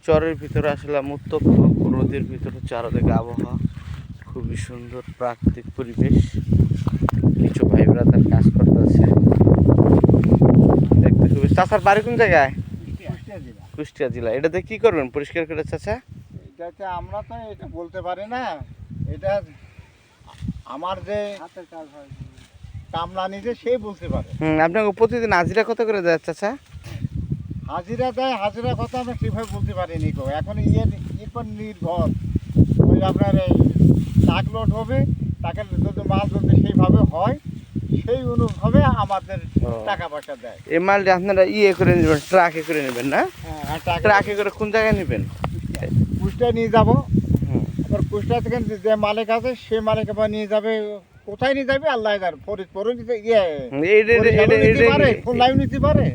চরের ভিতরে আসলাম, উত্তপ্ত রোদের ভিতরে চারদিকে আবহাওয়া খুবই সুন্দর, প্রাকৃতিক পরিবেশ। কিছু ভাই ব্রাদার কাজ করতেছে, দেখতে খুবই। চাচার বাড়ি কোন জায়গায়? কুষ্টিয়া জেলা। এটাতে কি করবেন পরিষ্কার করে চাচা? এটাতে আমরা তো এটা বলতে পারি না। এটা আমার যে হাতের কাজ হয়, কামলা নিজে সেই বলতে পারে। আপনাকে প্রতিদিন হাজিরা কত করে দেয় চাচা? হাজিরা দেয়, হাজিরা কথা আমরা ঠিকভাবে বলতে পারিনি গো। এখন এর পর নির্ভর, ওই আপনার এই ট্রাক লোড হবে, তাকে যদি মাল যদি সেইভাবে হয় সেই অনুভাবে আমাদের টাকা পয়সা দেয়। এই মালটা আপনারা করে নেবেন, ট্রাকে করে নেবেন না? হ্যাঁ, ট্রাকে করে কোন জায়গায় নেবেন? কুষ্টিয়া নিয়ে যাবো। এবার কুষ্টিয়া থেকে যে মালিক আছে সে মালিক আবার নিয়ে যাবে। কোথায় নিয়ে যাবে আল্লাহ জানে। ফরিদপুরে নিতে নিতে পারে।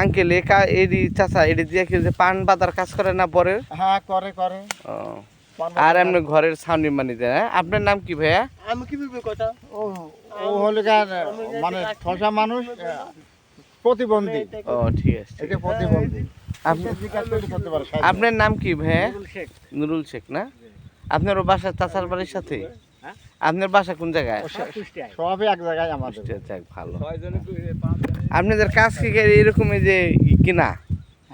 আঙ্কেল এডি চাচা এডি দিয়ে কি যে পান বাদার কাজ করে না পরে? হ্যাঁ, করে। আর এমনি ঘরের ছাউনি মানি দেয়। আপনার নাম কি ভাইয়া? আমি কি বলবো কথা? ও হলো মানে ঠসা মানুষ, প্রতিবন্ধী। ও ঠিক আছে, এটা প্রতিবন্ধী। আপনার নাম কি ভাইয়া? নুরুল শেখ না? আপনার বাসা চাচার বাড়ির সাথে? আপনার বাসা কোন জায়গায়? সবই এক জায়গায় আমাদের। ভালো। আপনাদের কাজ কি এরকম যে কিনা?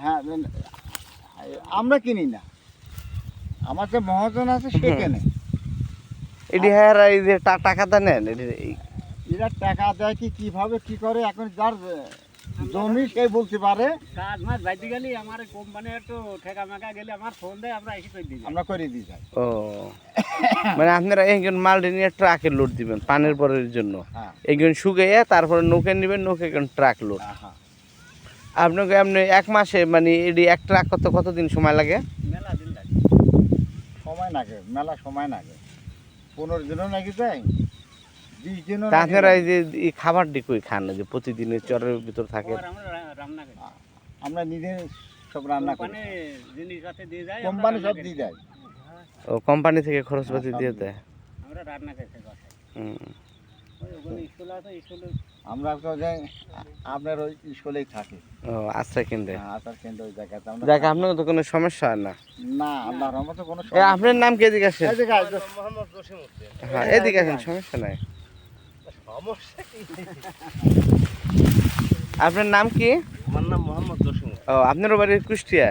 হ্যাঁ, আমরা কিনি না, আমার যে মহাজন আছে সে কেনে। এটি হ্যাঁ, এই যে টাকাটা নেন, এরা টাকা দেয় কি কিভাবে কি করে, এখন যার জমি সে বলতে পারে। কাজ মাছ বাইতে গেলে আমার কোম্পানি একটু ঠেকা মেকা গেলে আমার ফোন দেয়, আমরা এসে করে দিই, আমরা করে দিই যাই। ও মানে আপনারা একজন মাল নিয়ে ট্রাকে লোড দিবেন পানের পরের জন্য, একজন শুকাইয়া তারপরে নৌকে নেবেন, নৌকে ট্রাক লোড। আপনাকে এমনি এক মাসে মানে এটি এক ট্রাক কতদিন সময় লাগে? মেলা দিন লাগে, সময় লাগে, মেলা সময় লাগে। 15 দিনও নাকি যায়, 20 দিনও। আপনারা এই যে এই খাবারটি কই খান যে প্রতিদিনের চরের ভিতর থাকে? আমরা নিজে সব রান্না করি, কোম্পানি সব দিয়ে দেয়। ও কোম্পানি থেকে খরচপাতি দিয়ে দেয়, আমরা রান্না করতে বাসায়। আমরা তো যাই আপনার ওই স্কুলেই থাকি। ও আশ্রয় কেন্দ্রে? আশ্রয় কেন্দ্র ওই জায়গাতে আমরা। যাক, আপনার তো কোনো সমস্যা হয় না? না, আল্লাহর রহমতে কোনো সমস্যা। আপনার নাম কি? এদিকে আসেন। মোহাম্মদ জসিমউদ্দিন। হ্যাঁ, এদিকে আসেন, সমস্যা নাই। সমস্যা কি? আপনার নাম কি? আমার নাম মোহাম্মদ জসিমউদ্দিন। ও আপনার বাড়ি কুষ্টিয়া?